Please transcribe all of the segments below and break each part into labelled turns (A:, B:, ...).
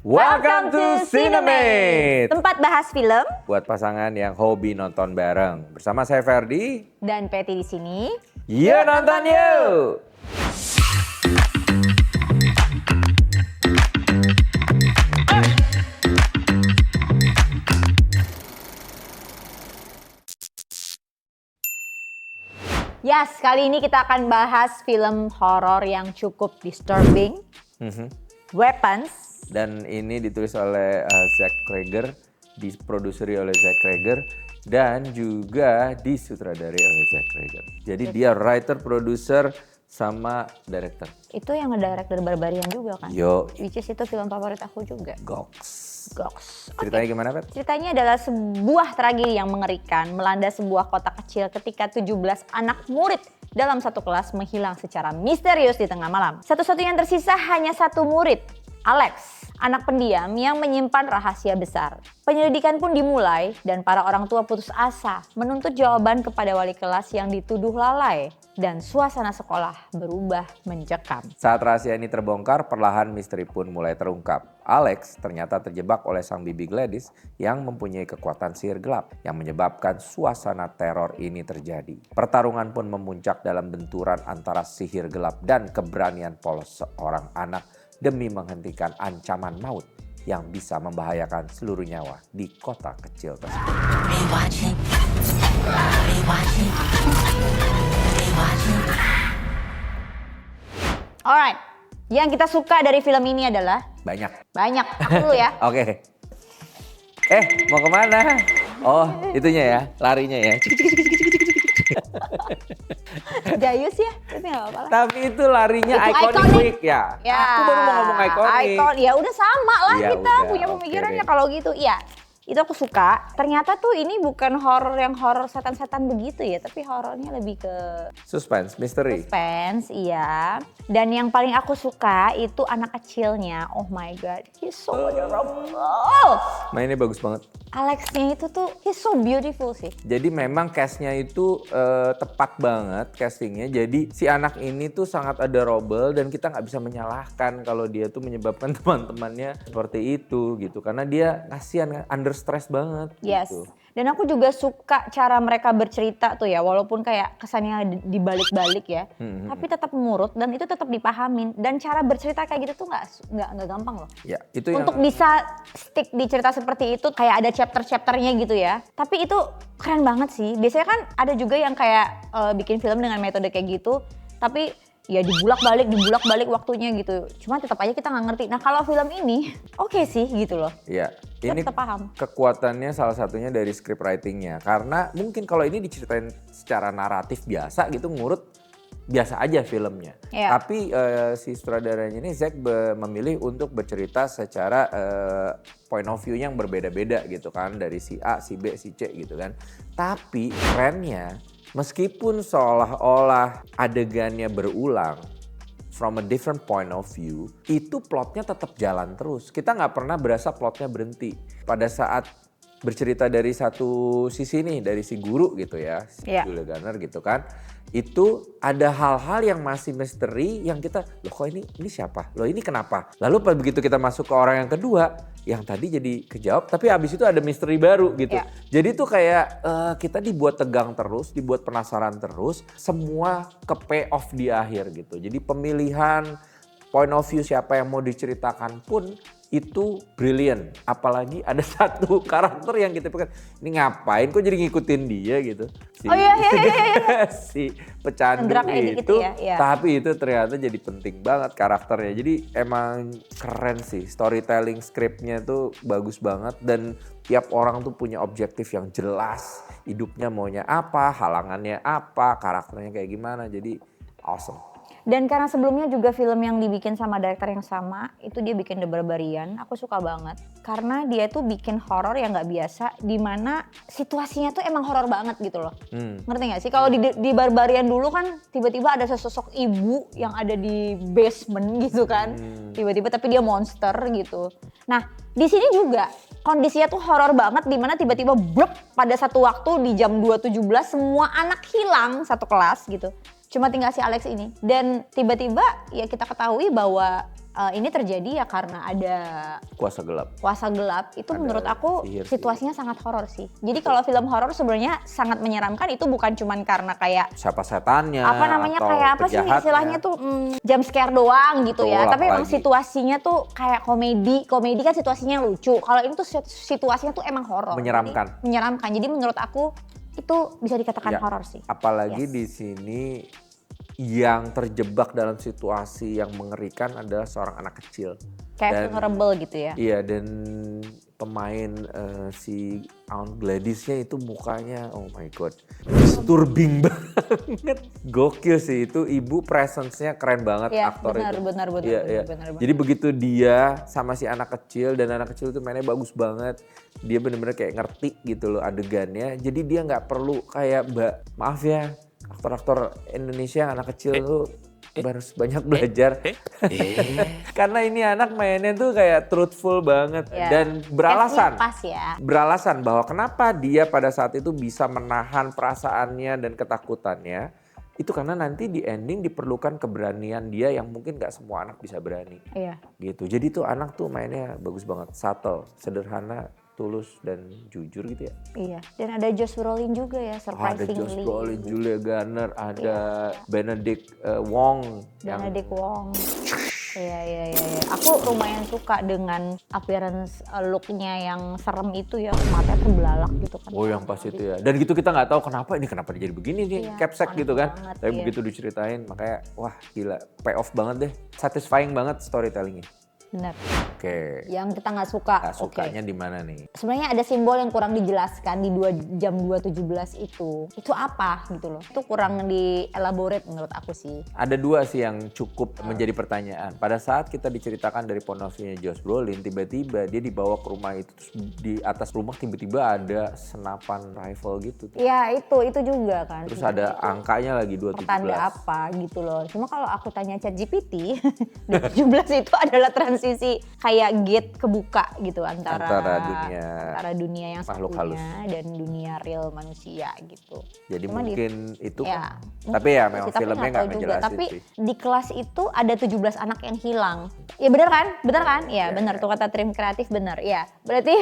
A: Welcome to Cinemate,
B: tempat bahas film
A: buat pasangan yang hobi nonton bareng. Bersama saya Ferdi
B: dan Peti di sini.
A: Yuk nonton yuk!
B: Yes, kali ini kita akan bahas film horor yang cukup disturbing, Weapons.
A: Dan ini ditulis oleh Zach Cregger, diproduseri oleh Zach Cregger, dan juga disutradari oleh Zach Cregger. Jadi dia writer, producer, sama director.
B: Itu yang ngedirect dari Barbarian juga kan?
A: Yo.
B: Which is itu film favorit aku juga.
A: Goks.
B: Okay.
A: Ceritanya gimana, Pet?
B: Ceritanya adalah sebuah tragedi yang mengerikan melanda sebuah kota kecil ketika 17 anak murid dalam satu kelas menghilang secara misterius di tengah malam. Satu-satunya yang tersisa hanya satu murid, Alex, anak pendiam yang menyimpan rahasia besar. Penyelidikan pun dimulai dan para orang tua putus asa menuntut jawaban kepada wali kelas yang dituduh lalai dan suasana sekolah berubah mencekam.
A: Saat rahasia ini terbongkar, perlahan misteri pun mulai terungkap. Alex ternyata terjebak oleh sang bibi Gladys yang mempunyai kekuatan sihir gelap yang menyebabkan suasana teror ini terjadi. Pertarungan pun memuncak dalam benturan antara sihir gelap dan keberanian polos seorang anak demi menghentikan ancaman maut yang bisa membahayakan seluruh nyawa di kota kecil tersebut.
B: Alright, yang kita suka dari film ini adalah
A: Banyak.
B: Aku dulu ya.
A: Oke. Mau kemana? Oh, itunya ya, larinya ya.
B: Jayus ya, tapi gak apa-apa lah.
A: Tapi itu larinya
B: Itu
A: iconic ya.
B: Ya.
A: Aku baru mau ngomong iconic.
B: Ya udah sama lah
A: Ya
B: kita
A: udah,
B: punya
A: oke
B: pemikirannya
A: deh.
B: kalau gitu. Iya, itu aku suka. Ternyata tuh ini bukan horor yang horor setan-setan begitu ya, tapi horornya lebih ke
A: Suspense, misteri.
B: suspense, iya. Dan yang paling aku suka itu anak kecilnya. Oh my god, he's so adorable.
A: Mainnya bagus banget.
B: Alexnya itu tuh he's so beautiful sih.
A: Jadi memang castnya itu tepat banget castingnya. Jadi si anak ini tuh sangat adorable dan kita nggak bisa menyalahkan kalau dia tuh menyebabkan teman-temannya seperti itu gitu. Karena dia kasihan kan, under stress banget.
B: Yes.
A: Gitu.
B: Dan aku juga suka cara mereka bercerita tuh ya, walaupun kayak kesannya dibalik-balik ya, tapi tetap nurut dan itu tetap dipahamin. Dan cara bercerita kayak gitu tuh nggak gampang loh.
A: Ya, itu
B: Untuk
A: yang
B: bisa stick di cerita seperti itu kayak ada chapter-chapternya gitu ya. Tapi itu keren banget sih. Biasanya kan ada juga yang kayak bikin film dengan metode kayak gitu, tapi ya dibulak-balik waktunya gitu. Cuma tetap aja kita nggak ngerti. Nah kalau film ini oke sih gitu loh.
A: ya,
B: Kita
A: ini
B: tetap paham.
A: kekuatannya salah satunya dari script writing-nya. Karena mungkin kalau ini diceritain secara naratif biasa gitu ngurut biasa aja filmnya.
B: Iya.
A: Tapi si sutradaranya ini Zack memilih untuk bercerita secara point of view yang berbeda-beda gitu kan. Dari si A, si B, si C gitu kan. Tapi kerennya meskipun seolah-olah adegannya berulang from a different point of view, itu plotnya tetap jalan terus. Kita nggak pernah berasa plotnya berhenti. Pada saat bercerita dari satu sisi nih, dari si guru gitu ya, si
B: Iya.
A: Julia Garner gitu kan. Itu ada hal-hal yang masih misteri yang kita, loh kok ini siapa? Loh ini kenapa? Lalu begitu kita masuk ke orang yang kedua, yang tadi jadi kejawab, tapi abis itu ada misteri baru gitu.
B: Iya.
A: Jadi tuh kayak kita dibuat tegang terus, dibuat penasaran terus, semua ke pay off di akhir gitu. Jadi pemilihan point of view siapa yang mau diceritakan pun itu brilliant. Apalagi ada satu karakter yang kita pikir, ini ngapain kok jadi ngikutin dia gitu. Si,
B: Oh iya.
A: si pecandu
B: Ngedrak kayak
A: itu,
B: gitu ya, iya.
A: tapi itu ternyata jadi penting banget karakternya. Jadi emang keren sih, storytelling scriptnya tuh bagus banget dan tiap orang tuh punya objektif yang jelas. Hidupnya maunya apa, halangannya apa, karakternya kayak gimana, jadi awesome.
B: Dan karena sebelumnya juga film yang dibikin sama director yang sama, itu dia bikin The Barbarian, aku suka banget. Karena dia tuh bikin horor yang gak biasa, dimana situasinya tuh emang horor banget gitu loh. Ngerti gak sih? Kalau di Barbarian dulu kan tiba-tiba ada sesosok ibu yang ada di basement gitu kan. Tiba-tiba tapi dia monster gitu. Nah di sini juga kondisinya tuh horor banget, dimana tiba-tiba blep pada satu waktu di jam 2.17 semua anak hilang satu kelas gitu. Cuma tinggal si Alex ini. Dan tiba-tiba ya kita ketahui bahwa ini terjadi ya karena ada
A: Kuasa gelap.
B: kuasa gelap. Itu
A: Ada
B: menurut aku
A: sihir sih.
B: situasinya sangat horor sih. Jadi kalau film horor sebenarnya sangat menyeramkan itu bukan cuman karena kayak
A: Siapa setannya
B: apa namanya
A: atau
B: kayak apa sih
A: penjahatnya.
B: istilahnya tuh jump scare doang gitu ya.
A: Betul,
B: Tapi emang
A: apalagi.
B: situasinya tuh kayak komedi kan situasinya lucu. Kalau ini tuh situasinya tuh emang horor.
A: Menyeramkan.
B: Jadi, menyeramkan. Jadi menurut aku itu bisa dikatakan
A: Ya,
B: horor sih.
A: Apalagi
B: Yes.
A: di sini yang terjebak dalam situasi yang mengerikan adalah seorang anak kecil.
B: Kayak vulnerable gitu ya.
A: Iya, dan pemain si Aunt Gladysnya itu mukanya oh my god disturbing banget. Gokil sih itu, ibu presence-nya keren banget
B: Iya,
A: aktor
B: benar,
A: itu.
B: benar.
A: Iya. Jadi begitu dia sama si anak kecil, dan anak kecil itu mainnya bagus banget. Dia bener-bener kayak ngerti gitu loh adegannya. Jadi dia nggak perlu kayak maaf ya, aktor-aktor Indonesia anak kecil tuh harus banyak belajar. Karena ini anak mainnya tuh kayak truthful banget
B: Ya.
A: dan beralasan.
B: Pas ya.
A: Beralasan bahwa kenapa dia pada saat itu bisa menahan perasaannya dan ketakutannya. Itu karena nanti di ending diperlukan keberanian dia yang mungkin gak semua anak bisa berani.
B: Iya.
A: Gitu. Jadi tuh anak tuh mainnya bagus banget. Subtle, sederhana, tulus dan jujur gitu ya.
B: Iya. Dan ada Josh Brolin juga ya,
A: Ada
B: surprisingly.
A: Josh Brolin, Julia Garner, ada Benedict Wong.
B: Benedict Wong. Iya. Aku lumayan suka dengan appearance look-nya yang serem itu ya, matanya terbelalak gitu kan.
A: Oh yang pas itu ya. Dan gitu kita nggak tahu kenapa dia jadi begini nih,
B: Iya,
A: capsek
B: aneh
A: gitu kan.
B: banget,
A: Tapi
B: iya.
A: begitu diceritain makanya wah gila, pay off banget deh. Satisfying banget storytellingnya.
B: Benar.
A: Oke.
B: Yang kita nggak suka.
A: Nah,
B: Oke.
A: sukanya di mana nih?
B: Sebenarnya ada simbol yang kurang dijelaskan di jam 2.17 itu. Itu apa gitu loh. Itu kurang di elaborate menurut aku sih.
A: Ada dua sih yang cukup menjadi pertanyaan. Pada saat kita diceritakan dari point of view-nya Josh Brolin, tiba-tiba dia dibawa ke rumah itu, terus di atas rumah tiba-tiba ada senapan rifle gitu.
B: Iya itu juga kan.
A: Terus ada angkanya lagi 217.
B: Pertanda apa gitu loh. Cuma kalau aku tanya ChatGPT, 217 itu adalah transisi kayak gate kebuka gitu antara dunia yang
A: makhluk
B: satunya dan dunia real manusia gitu.
A: Jadi
B: Cuma
A: mungkin itu
B: ya,
A: kan. Tapi ya memang
B: tapi
A: filmnya
B: nggak
A: nggak
B: tahu juga.
A: ngejelasin
B: Tapi
A: sih.
B: di kelas itu ada 17 anak yang hilang. Ya bener kan? Ya bener tuh kata tim kreatif bener. Ya berarti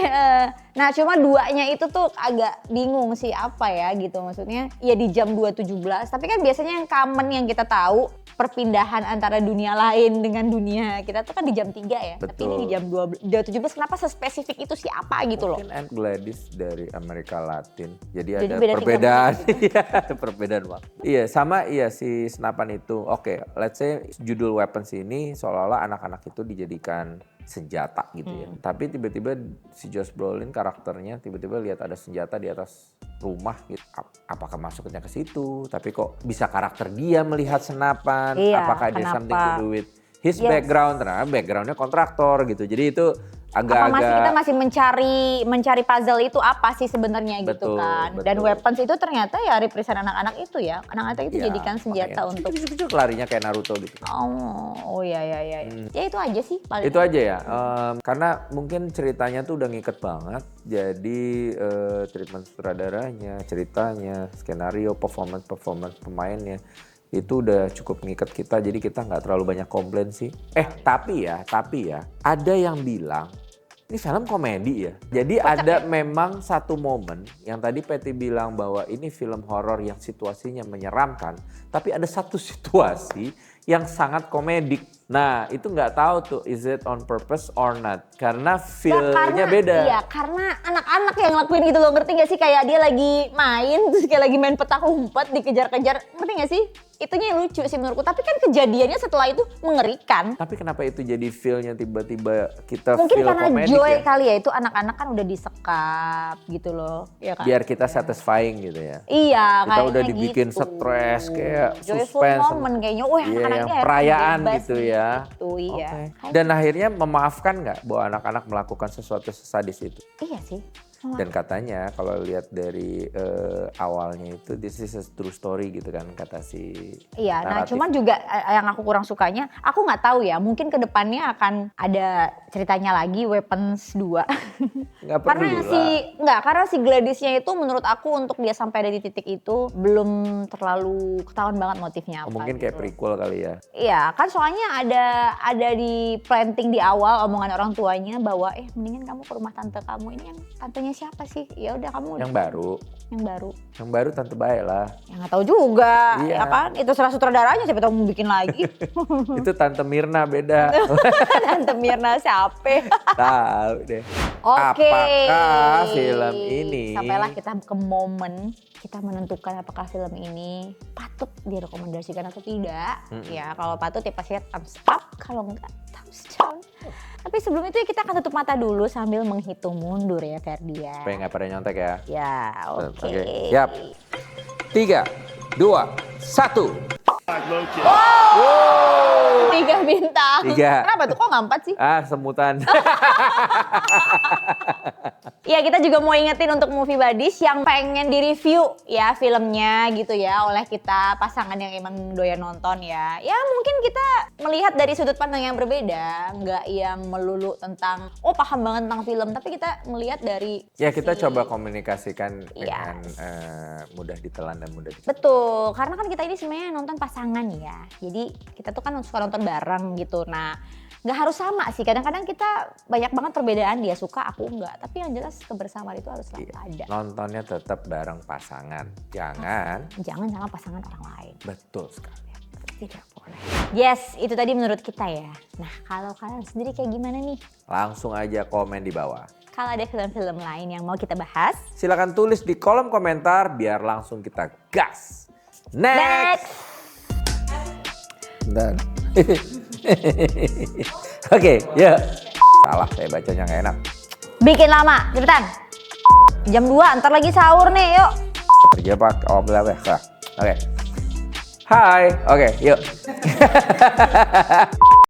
B: nah cuma duanya itu tuh agak bingung sih apa ya gitu maksudnya. Ya di jam 2.17 tapi kan biasanya yang common yang kita tahu perpindahan antara dunia lain dengan dunia kita tuh kan di jam 3 ya.
A: Betul.
B: Tapi ini di jam 2.17 kenapa sespesifik itu siapa gitu loh.
A: Mungkin Aunt Gladys dari Amerika Latin. Jadi ada
B: beda 3
A: perbedaan.
B: menit gitu.
A: Iya, ada perbedaan waktu. Iya, sama si senapan itu. Oke, let's say judul weapons ini seolah-olah anak-anak itu dijadikan senjata gitu ya. Tapi tiba-tiba si Josh Brolin karakternya tiba-tiba lihat ada senjata di atas rumah gitu. Apakah masuknya ke situ? Tapi kok bisa karakter dia melihat senapan?
B: Iya,
A: Apakah dia
B: kenapa?
A: something to do with his
B: Yes.
A: background? Ternyata backgroundnya kontraktor gitu. Jadi itu
B: Apa kita
A: agak-agak
B: masih mencari puzzle itu apa sih sebenarnya gitu
A: Betul,
B: kan. Dan
A: betul.
B: weapons itu ternyata ya represent anak-anak itu ya. Anak-anak itu
A: ya,
B: jadikan senjata
A: makanya
B: untuk
A: larinya kayak Naruto gitu.
B: Oh ya. Ya itu aja sih paling.
A: Itu aja ya, karena mungkin ceritanya tuh udah ngiket banget. Jadi treatment sutradaranya, ceritanya, skenario, performance pemainnya itu udah cukup ngiket kita. Jadi kita nggak terlalu banyak komplain sih. Tapi ya, ada yang bilang ini film komedi ya. Jadi ada memang satu momen yang tadi Patty bilang bahwa ini film horor yang situasinya menyeramkan. Tapi ada satu situasi yang sangat komedik. Nah itu nggak tahu tuh is it on purpose or not. Karena feel-nya beda.
B: Iya karena anak-anak yang ngelakuin gitu loh, ngerti gak sih? Kayak dia lagi main terus kayak lagi main petak umpet dikejar-kejar, ngerti gak sih? Itunya yang lucu sih menurutku, tapi kan kejadiannya setelah itu mengerikan.
A: Tapi kenapa itu jadi feel-nya tiba-tiba kita
B: Mungkin
A: feel
B: karena
A: komedik
B: joy
A: ya?
B: kali ya, itu anak-anak kan udah disekap gitu loh, ya kan?
A: Biar kita satisfying gitu ya.
B: Iya,
A: Kita
B: kayaknya
A: udah dibikin
B: gitu.
A: stres, kayak
B: Joyful
A: suspense.
B: moment kayaknya, wah
A: Iya,
B: anak-anak
A: yang
B: ini
A: perayaan
B: bebas
A: gitu
B: nih,
A: ya.
B: Gitu, iya.
A: Oke. Dan akhirnya memaafkan nggak bahwa anak-anak melakukan sesuatu sesadis itu?
B: Iya sih.
A: Dan katanya kalau lihat dari awalnya itu this is a true story gitu kan kata si
B: Iya, nah
A: naratif.
B: cuman juga yang aku kurang sukanya, aku nggak tahu ya, mungkin kedepannya akan ada ceritanya lagi Weapons 2.
A: Nggak perlu
B: Karena si Gladysnya itu menurut aku untuk dia sampai ada di titik itu belum terlalu ketahuan banget motifnya apa.
A: Mungkin
B: gitu.
A: kayak prequel kali ya.
B: Iya, kan soalnya ada di planting di awal omongan orang tuanya bahwa mendingan kamu ke rumah tante kamu, ini yang tantenya siapa sih? Ya udah kamu
A: Yang baru.
B: Yang baru
A: Tante baik lah.
B: ya nggak tahu juga,
A: Iya.
B: ya kan? Itu serah sutradaranya, siapa tahu mau bikin lagi.
A: Itu Tante Mirna beda.
B: Tante Mirna siapa?
A: Tahu deh.
B: Oke.
A: Apakah film ini
B: Sampailah kita ke momen kita menentukan apakah film ini patut direkomendasikan atau tidak. Ya kalau patut ya pasti thumbs up, kalau enggak thumbs down. Tapi sebelum itu kita akan tutup mata dulu sambil menghitung mundur ya Ferdia.
A: supaya nggak pada nyontek ya?
B: Ya, oke.
A: Siap. 3, 2, 1.
B: 3 bintang.
A: 3.
B: Kenapa tuh? Kok nggak 4 sih?
A: Semutan.
B: Ya kita juga mau ingetin untuk movie buddies yang pengen direview ya filmnya gitu ya oleh kita pasangan yang emang doyan nonton ya. Ya mungkin kita melihat dari sudut pandang yang berbeda, nggak yang melulu tentang paham banget tentang film, tapi kita melihat dari
A: Ya kita
B: sisi-
A: coba komunikasikan dengan
B: Yes.
A: mudah ditelan dan mudah dicerna.
B: Betul, karena kan kita ini sebenarnya nonton pasangan ya. Jadi kita tuh kan suka nonton bareng gitu. Nah, nggak harus sama sih. Kadang-kadang kita banyak banget perbedaan, dia suka, aku enggak. Tapi yang jelas kebersamaan itu harus selalu ada.
A: Nontonnya tetap bareng pasangan. Jangan.
B: Jangan sama pasangan orang lain.
A: Betul sekali.
B: Tidak boleh. Yes, itu tadi menurut kita ya. Nah, kalau kalian sendiri kayak gimana nih?
A: Langsung aja komen di bawah.
B: Kalau ada film-film lain yang mau kita bahas,
A: Silakan tulis di kolom komentar biar langsung kita gas. Next. Bentar. Oke, yuk. Salah, saya bacanya nggak enak.
B: bikin lama, cepetan. Jam 2, ntar lagi sahur nih, yuk.
A: Kerja pak, berapa? Oke. Hai, oke, yuk.